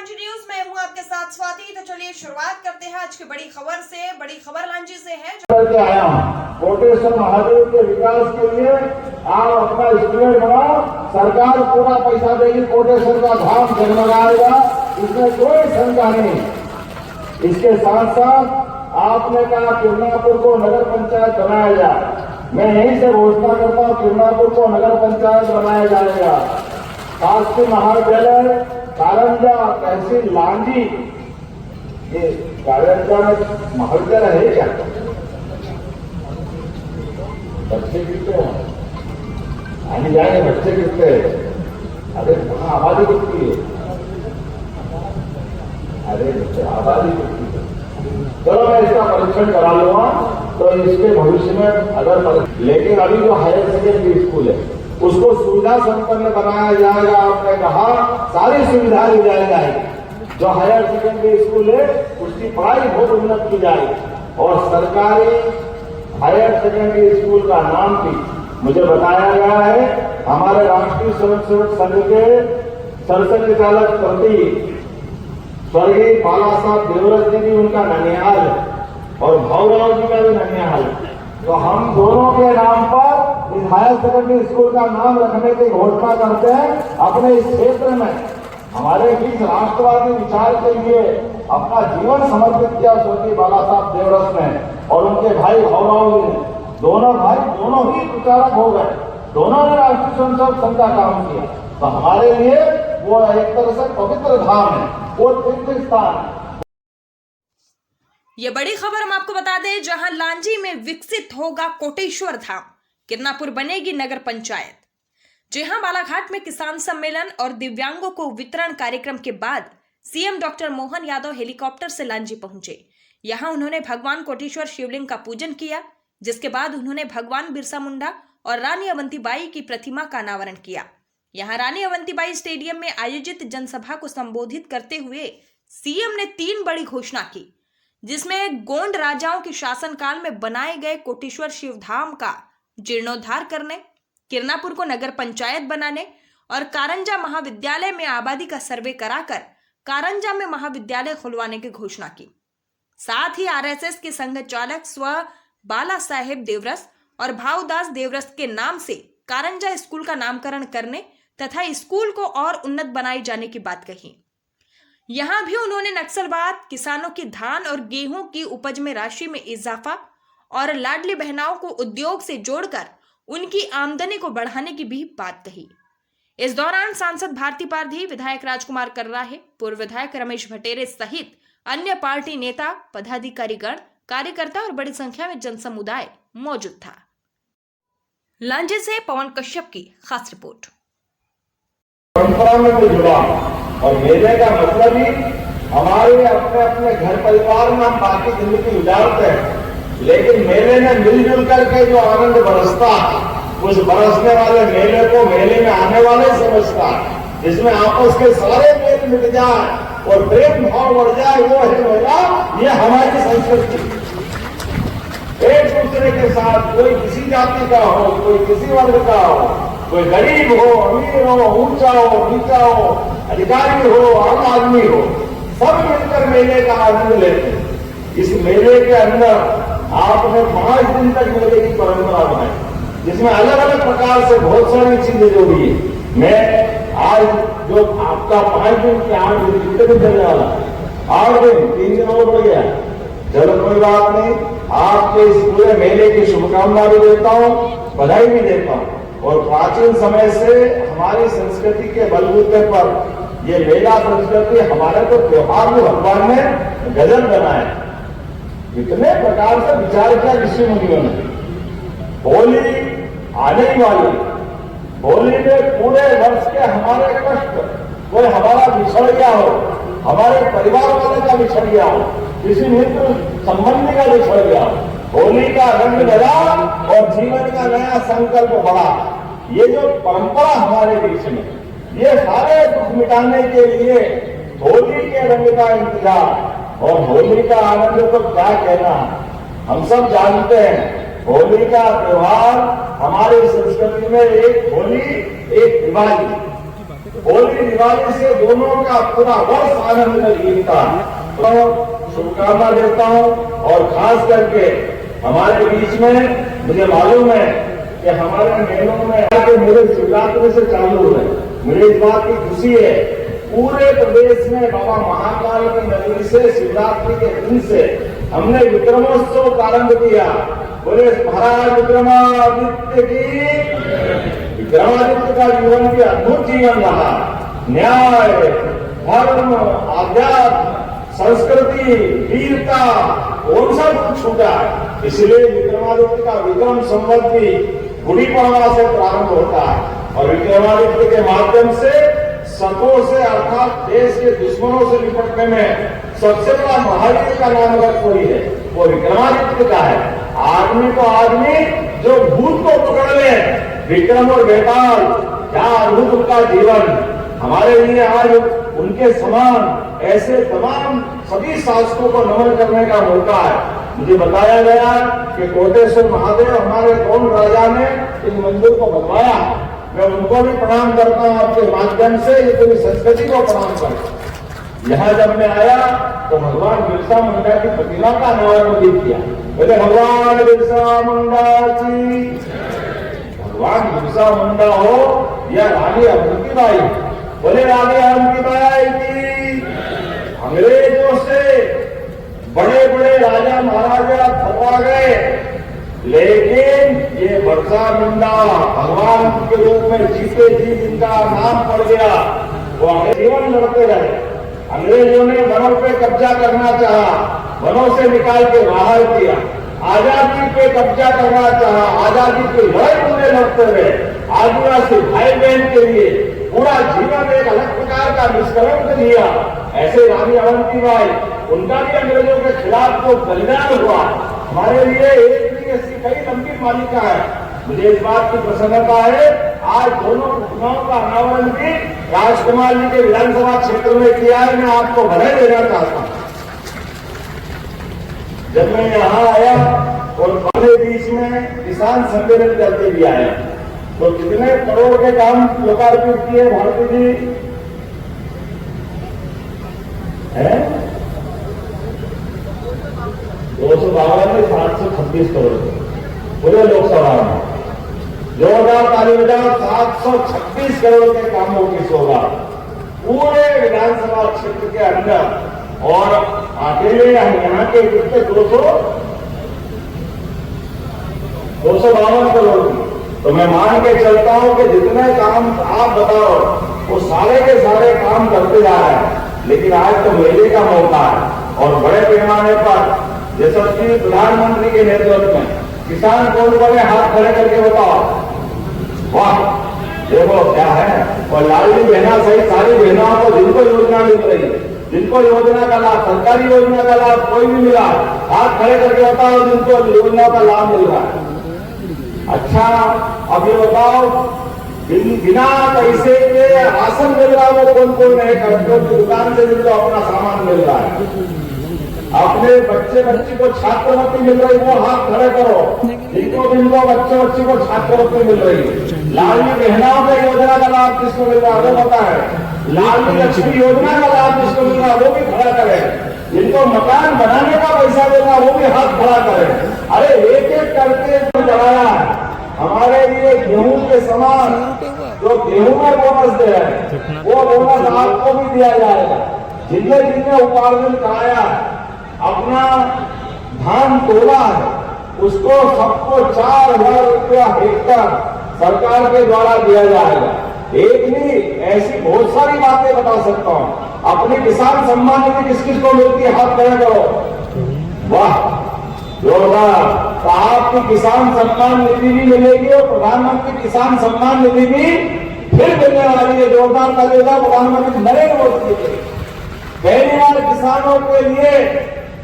Lanji news में हूं आपके साथ स्वाति। तो चलिए शुरुआत करते हैं आज की बड़ी खबर से। बड़ी खबर लांजी से है। आया कोटेश्वर महादेव के विकास के लिए आप अपना स्टूडेंट बनाओ, सरकार पूरा पैसा देगी, कोटेश्वर का धाम जगमगाएगा, इसमें कोई शंका नहीं। इसके साथ साथ आपने कहा किरनापुर को नगर पंचायत बनाया जाए, मैं यहीं से घोषणा करता हूँ किरनापुर को नगर पंचायत बनाया जाएगा। शासकीय महाविद्यालय कारंजा तहसील लांजी, ये कारंजा में महाविद्यालय है क्या? बच्चे कितने हैं? आने जाने बच्चे कितने हैं? अरे वहां आबादी कितनी है? अरे आबादी कितनी है? चलो मैं इसका परीक्षण करा लूंगा, तो इसके भविष्य में अगर, लेकिन अभी जो हायर सेकेंडरी स्कूल है उसको सुविधा संपन्न बनाया जाएगा। आपने कहा सारी सुविधा दी जाएगी। जो हायर सेकेंडरी स्कूल है उसकी पढ़ाई बहुत उन्नत की जाएगी और सरकारी हायर सेकेंडरी स्कूल का नाम भी मुझे बताया गया है। हमारे राष्ट्रीय स्वयंसेवक संघ के सरसंघचालक प्रति स्वर्गीय बाला साहब देवरस जी भी उनका ननिहाल है और भावराव जी का भी ननिहाल है। तो हम दोनों के नाम पर इस हायर सेकेंडरी स्कूल का नाम रखने की घोषणा करते हैं। अपने इस क्षेत्र में हमारे बीच राष्ट्रवादी विचार के लिए अपना जीवन समर्पित किया स्वर्गीय बाला साहब देवरस ने और उनके भाई भावराव जी ने। दोनों भाई दोनों ही प्रचारक हो गए, दोनों ने राष्ट्रीय स्वयंसेवक संघ का काम किया। तो हमारे लिए वो एक तरह से पवित्र धाम है, वो तीर्थ स्थान है। ये बड़ी खबर हम आपको बता दें, जहां लांजी में विकसित होगा कोटेश्वर धाम, किरनापुर बनेगी नगर पंचायत। जी हां, बालाघाट में किसान सम्मेलन और दिव्यांगों को वितरण कार्यक्रम के बाद CM doctor Mohan Yadav helicopter से लांजी पहुंचे। यहां उन्होंने भगवान कोटेश्वर शिवलिंग का पूजन किया, जिसके बाद उन्होंने भगवान बिरसा मुंडा और रानी अवंतीबाई की प्रतिमा का अनावरण किया। यहां रानी अवंतीबाई स्टेडियम में आयोजित जनसभा को संबोधित करते हुए सीएम ने 3 बड़ी घोषणा की, जिसमें गोंड राजाओं के शासनकाल में बनाए गए कोटेश्वर शिवधाम का जीर्णोद्धार करने, किरनापुर को नगर पंचायत बनाने और कारंजा महाविद्यालय में आबादी का सर्वे कराकर कारंजा में महाविद्यालय खुलवाने की घोषणा की। साथ ही आरएसएस के संघ चालक स्व बाला साहेब देवरस और भावदास देवरस के नाम से कारंजा स्कूल का नामकरण करने तथा स्कूल को और उन्नत बनाए जाने की बात कही। यहां भी उन्होंने नक्सलवाद, किसानों की धान और गेहूं की उपज में राशि में इजाफा और लाडली बहनाओं को उद्योग से जोड़कर उनकी आमदनी को बढ़ाने की भी बात कही। इस दौरान सांसद भारती पारधी, विधायक राजकुमार कर्राहे, पूर्व विधायक रमेश भटेरे सहित अन्य पार्टी नेता, पदाधिकारीगण, कार्यकर्ता और बड़ी संख्या में जनसमुदाय मौजूद था। लांजी से पवन कश्यप की खास रिपोर्ट। परंपरा में भी जुड़ा और मेले का मतलब ही हमारे अपने अपने घर परिवार में हम बाकी जिंदगी गुजारते हैं, लेकिन मेले में मिलजुल करके जो आनंद बरसता उस बरसने वाले मेले को मेले में आने वाले समझता है, जिसमें आपस के सारे मेल मिट जाए और प्रेम भाव बढ़ जाए, वो है मेला। ये हमारी संस्कृति। एक दूसरे के साथ, कोई किसी जाति का हो, कोई किसी वर्ग का हो, कोई गरीब हो, अमीर हो, ऊंचा हो, नीचा हो, अधिकारी हो, आम आदमी हो, सब मिलकर मेले का आनंद लेते हैं। इस मेले के अंदर आपने 5 दिन तक मेले की परंपरा बनाई, जिसमें अलग अलग प्रकार से बहुत सारी चीजें जोड़ी है। मैं आज जो आपका 5 दिन के 8 दिन कितने दिन चलने वाला, 8 दिन, 3 दिन और बढ़ गया, चलो कोई बात नहीं। आपके इस पूरे मेले की शुभकामना भी देता हूँ, बधाई भी देता हूँ। और प्राचीन समय से हमारी संस्कृति के बलबूते पर ये मेला संस्कृति, हमारे तो त्योहार में भगवान ने गजल बनाए, इतने प्रकार से विचार किया ऋषि मुनियों ने। होली आने वाली, होली में पूरे वर्ष के हमारे कष्ट, कोई हमारा बिछड़ गया हो, हमारे परिवार वाले का बिछड़ गया हो, किसी मित्र संबंधी का बिछड़ गया हो, होली का रंग लगा और जीवन का नया संकल्प बढ़ा। ये जो परंपरा हमारे बीच में, ये सारे दुख मिटाने के लिए होली के रंग का इंतजार और होली का आनंद तो क्या कहना, हम सब जानते हैं। होली का त्योहार हमारी संस्कृति में एक होली, एक दिवाली, होली दिवाली से दोनों का पूरा वर्ष आनंद में बीतता। तो शुभकामना देता हूँ और खास करके हमारे बीच में मुझे मालूम है कि हमारे मेलों में आके मेरे शिवरात्रि से चालू है। मुझे इस बात की खुशी है पूरे प्रदेश में बाबा महाकाल की नगरी से शिवरात्रि के दिन से हमने विक्रमोत्सव प्रारंभ किया। बोले महाराज विक्रमादित्य की। विक्रमादित्य का जीवन भी अद्भुत जीवन रहा। न्याय, धर्म, आध्यात्म, संस्कृति, वीरता उन सब कुछ छूटा। इसलिए विक्रमादित्य का विक्रम संवत भी गुड़ी पड़वा से प्रारंभ होता है और विक्रमादित्य के माध्यम से शत्रुओं से अर्थात देश के दुश्मनों से निपटने में सबसे बड़ा महावीर का नाम अगर कोई है वो विक्रमादित्य का है। आदमी तो आदमी जो भूत को पकड़ ले, विक्रम और बेताल, क्या अद्भुत उनका जीवन। हमारे लिए आज उनके समान ऐसे तमाम सभी शासकों को नमन करने का मौका है। मुझे बताया गया कि कोटेश्वर महादेव हमारे कौन राजा ने इस मंदिर को बनवाया। मैं उनको भी प्रणाम करता हूँ आपके माध्यम से, ये पूरी संस्कृति को प्रणाम करता हूँ। यहाँ जब मैं आया तो भगवान बिरसा मुंडा की प्रतिमा का अनावरण भी किया। बोले भगवान बिरसा मुंडा की। भगवान बिरसा मुंडा हो या रानी अवंतीबाई, बोले रानी अवंतीबाई की। अंग्रेजों से बड़े बड़े राजा महाराजा थकवा गए, लेकिन ये बिरसा मुंडा भगवान के रूप में जीते जी जिनका नाम पड़ गया वो जीवन लड़ते रहे। अंग्रेजों ने वनों पे कब्जा करना चाहा, वनों से निकाल के बाहर किया। आजादी पे कब्जा करना चाहा, आजादी की लड़ाई उन्हें लड़ते रहे। आदिवासी भाई बहन के लिए पूरा जीवन एक अलग प्रकार का निष्कलंक दिया। ऐसे रानी अवंतीबाई, उनका भी अंग्रेजों के खिलाफ जो बलिदान हुआ हमारे लिए एक भी ऐसी कई लंबी मालिका है। मुझे इस बात की प्रसन्नता है आज दोनों प्रतिमाओं का अनावरण भी राजकुमार जी के विधानसभा क्षेत्र में किया है। मैं आपको बधाई देना चाहता हूँ। जब मैं यहाँ आया और हमारे बीच में किसान सम्मेलन करके भी आया तो कितने करोड़ के काम लोकार्पित किए भारती जी है? 252 में 726 करोड़ पूरे लोकसभा में। जोरदार ताली बजाओ। 726 करोड़ के कामों की सौगात पूरे विधानसभा क्षेत्र के अंदर और अकेले यहाँ के कितने 252 करोड़ की। तो मैं मान के चलता हूं कि जितने काम आप बताओ वो सारे के सारे काम करते जा रहे हैं। लेकिन आज तो मेले का मौका है और बड़े पैमाने पर यशस्वी प्रधानमंत्री के नेतृत्व में किसान कौन बने हाथ खड़े करके बताओ। वाह देखो क्या है। और लाडली बहना सहित सारी बहनों को जिनको योजना मिल रही है, जिनको योजना का लाभ, सरकारी योजना का लाभ कोई भी मिला, हाथ खड़े करके बताओ जिनको योजना का लाभ मिल रहा है। अच्छा अब ये बताओ बिना पैसे के राशन मिल रहा है वो कौन कौन है? करके दुकान से जिनको अपना सामान मिल रहा है, अपने बच्ची को छात्रवृत्ति मिल रही वो हाथ खड़े करो जिनको बच्ची को छात्रवृत्ति मिल रही है। लाडली बहनाओं के योजना का लाभ किसको मिल रहा है वो पता है। लाडली लक्ष्मी योजना का लाभ किसको मिल रहा है वो भी खड़ा करे। जिनको मकान बनाने का पैसा मिल रहा है वो भी हाथ खड़ा करे। अरे एक एक करके चढ़ाया है। हमारे लिए गेहूं के समान जो गेहूं में बोनस दे रहे हैं वो बोनस आपको भी दिया जाएगा। जिनने उपार्जन कराया अपना धान तोला है उसको सबको 4,000 रुपया हेक्टर सरकार के द्वारा दिया जाएगा। एक नहीं ऐसी बहुत सारी बातें बता सकता हूं। अपनी किसान सम्मान निधि किस किस को मिलती है हाथ खड़े करो। वाह जोरदार। तो आपकी किसान सम्मान निधि भी मिलेगी और प्रधानमंत्री किसान सम्मान निधि भी फिर मिलने वाली है। जोरदार करेगा प्रधानमंत्री नरेंद्र मोदी जी। पहली बार किसानों के लिए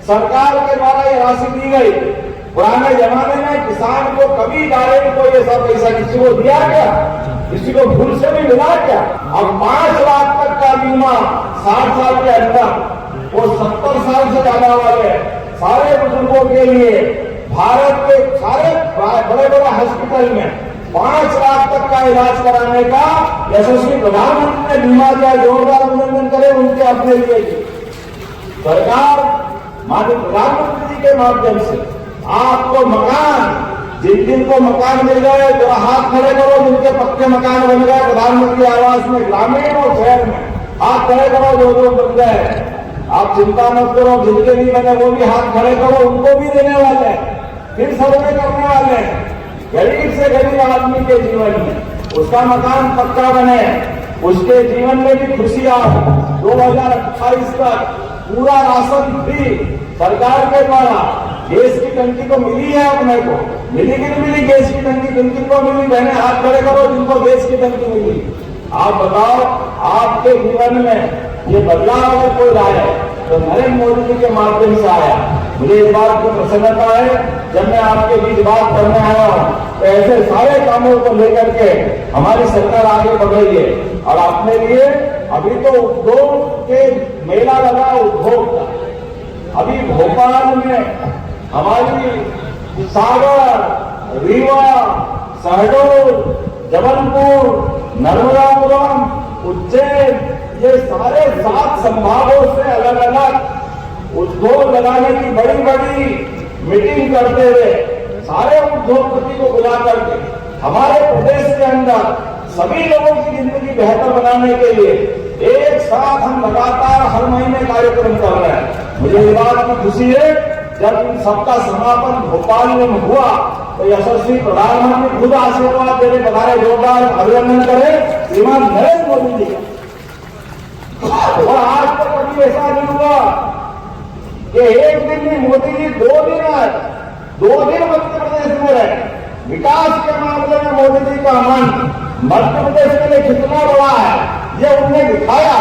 सरकार के द्वारा ये राशि दी गई। पुराने जमाने में किसान को कभी डायरेक्ट कोई ऐसा पैसा किसी को दिया क्या? किसी को भूल से भी मिला क्या? अब 5 लाख तक का बीमा 60 साल के अंदर वो 70 साल से ज्यादा वाले सारे बुजुर्गों के लिए भारत के सारे बड़े बड़े हॉस्पिटल में 5 लाख तक का इलाज कराने का यशस्वी प्रधानमंत्री ने बीमा दिया। जोरदार अभिनंदन करें उनके अपने लिए। सरकार माननीय प्रधानमंत्री जी के माध्यम से आपको मकान, जिन को मकान मिल गए जरा हाथ खड़े करो, जिनके पक्के मकान बन गए प्रधानमंत्री आवास में, ग्रामीण और शहर में हाथ खड़े करो जो बन गए। आप चिंता मत करो, जिनके नहीं बने वो भी हाथ खड़े करो, उनको भी देने वाले हैं, फिर सर्वे करने वाले हैं। गरीब से गरीब आदमी के जीवन में उसका मकान पक्का बने, उसके जीवन में भी खुशियां। 2028 तक पूरा राशन फ्री सरकार के द्वारा। गैस की टंकी तो मिली है अपने को, मिली कि नहीं मिली गैस की टंकी? जिन को मिली बहने हाथ खड़े करो जिनको गैस की टंकी मिली। आप बताओ, आपके जीवन में ये बदलाव अगर कोई लाए तो नरेंद्र मोदी जी के माध्यम से आया। मुझे इस बात की प्रसन्नता है, जब मैं आपके बीच बात करने आया हूँ तो ऐसे सारे कामों को लेकर के हमारी सरकार आगे बढ़ रही है। और अपने लिए अभी तो उद्योग के मेला लगा, उद्योग का। अभी भोपाल में हमारी सागर, रीवा, शहडोल, जबलपुर, नर्मदापुरम, उज्जैन, ये सारे 7 संभागों से अलग अलग उद्योग लगाने की बड़ी बड़ी मीटिंग करते हुए सारे उद्योगपति को बुला करके हमारे प्रदेश के अंदर सभी लोगों की जिंदगी बेहतर बनाने के लिए एक साथ हम लगातार हर महीने कार्यक्रम कर रहे हैं। मुझे इस बात की खुशी है, जब इन सबका समापन भोपाल में हुआ तो यशस्वी प्रधानमंत्री खुद आशीर्वाद देने पधारे। जोरदार अभिनंदन करें श्रीमान नरेंद्र मोदी जी का। और आज तक कभी ऐसा नहीं हुआ कि एक दिन में मोदी जी 2 दिन आए, 2 दिन मध्य प्रदेश में रहे। विकास के मामले में मोदी जी का मन मध्य प्रदेश के लिए कितना बड़ा है ये उन्होंने दिखाया।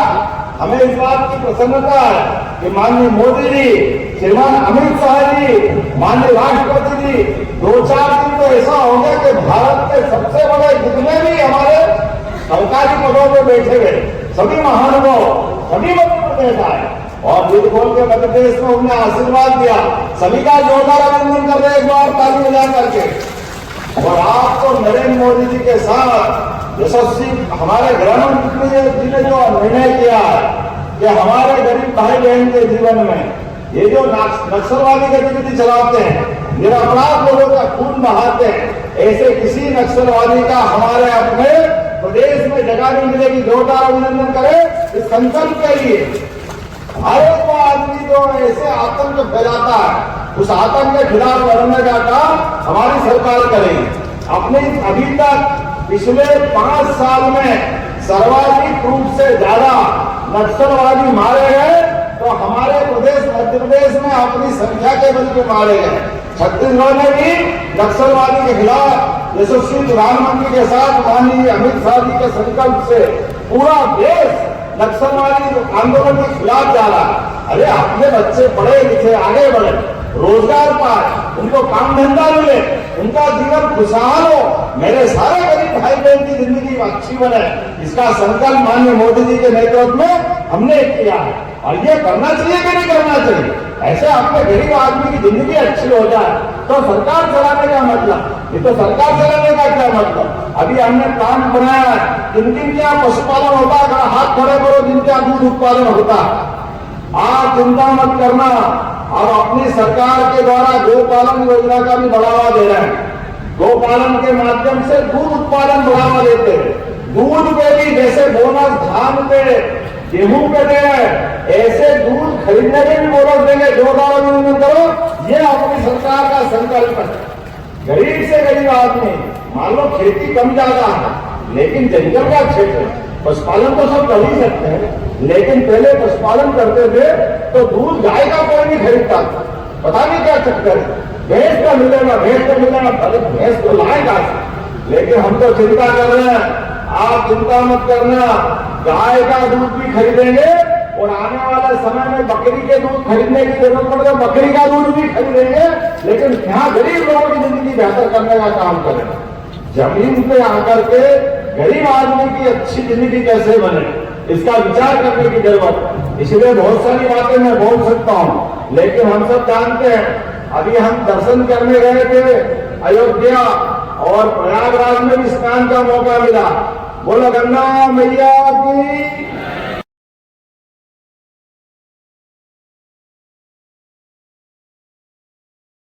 हमें इस बात की प्रसन्नता है कि माननीय मोदी जी, श्रीमान अमित शाह जी, माननीय राष्ट्रपति जी 2-4 दिन तो ऐसा हो गया कि भारत के सबसे बड़े जितने भी हमारे सरकारी पदों पर बैठे हुए सभी महानुभाव सभी मध्य प्रदेश आए और दिल खोल के मध्य प्रदेश में उन्हें आशीर्वाद दिया। सभी का जोरदार अभिनंदन कर रहे एक बार ताली बजा करके। और आपको नरेंद्र मोदी जी के साथ यशस्वी हमारे गृहमंत्री जी ने जो निर्णय किया है कि हमारे गरीब भाई बहन के जीवन में ये जो नक्सलवादी गतिविधि चलाते हैं, निरपराध लोगों का खून बहाते हैं, ऐसे किसी नक्सलवादी का हमारे अपने प्रदेश में जगह नहीं मिलेगी। जोरदार अभिनंदन करें इस संकल्प के लिए। हर एक आदमी जो ऐसे आतंक फैलाता है उस आतंक के खिलाफ लड़ने का काम हमारी सरकार करेगी। अपने अभी तक पिछले 5 साल में सर्वाधिक रूप से ज्यादा नक्सलवादी मारे गए तो हमारे प्रदेश मध्य प्रदेश में अपनी संख्या के बल पे मारे गए। छत्तीसगढ़ में भी नक्सलवादी के खिलाफ यशस्वी प्रधानमंत्री के साथ माननीय अमित शाह जी के संकल्प से पूरा देश नक्सलवादी आंदोलन के खिलाफ जा रहा है। अरे अपने बच्चे पढ़े लिखे आगे बढ़े, रोजगार पाए, उनको काम धंधा मिले, उनका जीवन खुशहाल हो, मेरे सारे गरीब भाई बहन की जिंदगी अच्छी बने, इसका संकल्प माननीय मोदी जी के नेतृत्व में हमने किया है। और ये करना चाहिए कि नहीं करना चाहिए? ऐसे अपने गरीब आदमी की जिंदगी अच्छी हो जाए तो सरकार चलाने का मतलब, ये तो सरकार चलाने का क्या मतलब? अभी हमने प्लान बनाया है किन किन क्या पशुपालन होता है, हाथ खड़े करो जिनका दूध उत्पादन होता है। आप चिंता मत करना, और अपनी सरकार के द्वारा गोपालन योजना का भी बढ़ावा दे रहे हैं। गोपालन के माध्यम से दूध उत्पादन बढ़ावा देते हैं। दूध पे भी जैसे बोनस धान पे, गेहूं पे दे ऐसे दूध खरीदने में भी बोनस देंगे। जोरदार अभिनंदन करो, ये अपनी सरकार का संकल्प है। गरीब से गरीब आदमी, मान लो खेती कम ज्यादा है लेकिन जंगल का क्षेत्र, पशुपालन तो सब कर ही सकते हैं, लेकिन पहले पशुपालन करते थे तो दूध गाय का कोई नहीं खरीदता था, पता नहीं क्या चक्कर है। भैंस का मिलेगा, भैंस का मिलेगा, भैंस तो लाएगा। लेकिन हम तो चिंता कर रहे हैं, आप चिंता मत करना, गाय का दूध भी खरीदेंगे और आने वाले समय में बकरी के दूध खरीदने की जरूरत पड़ेगा, बकरी का दूध भी खरीदेंगे। लेकिन यहाँ गरीब लोगों की जिंदगी बेहतर करने का काम करें। जमीन पे आकर के गरीब आदमी की अच्छी जिंदगी कैसे बने, इसका विचार करने की जरूरत है। इसलिए बहुत सारी बातें मैं बोल सकता हूँ, लेकिन हम सब जानते हैं, अभी हम दर्शन करने गए थे अयोध्या, और प्रयागराज में भी स्नान का मौका मिला। बोलो गंगा मैया की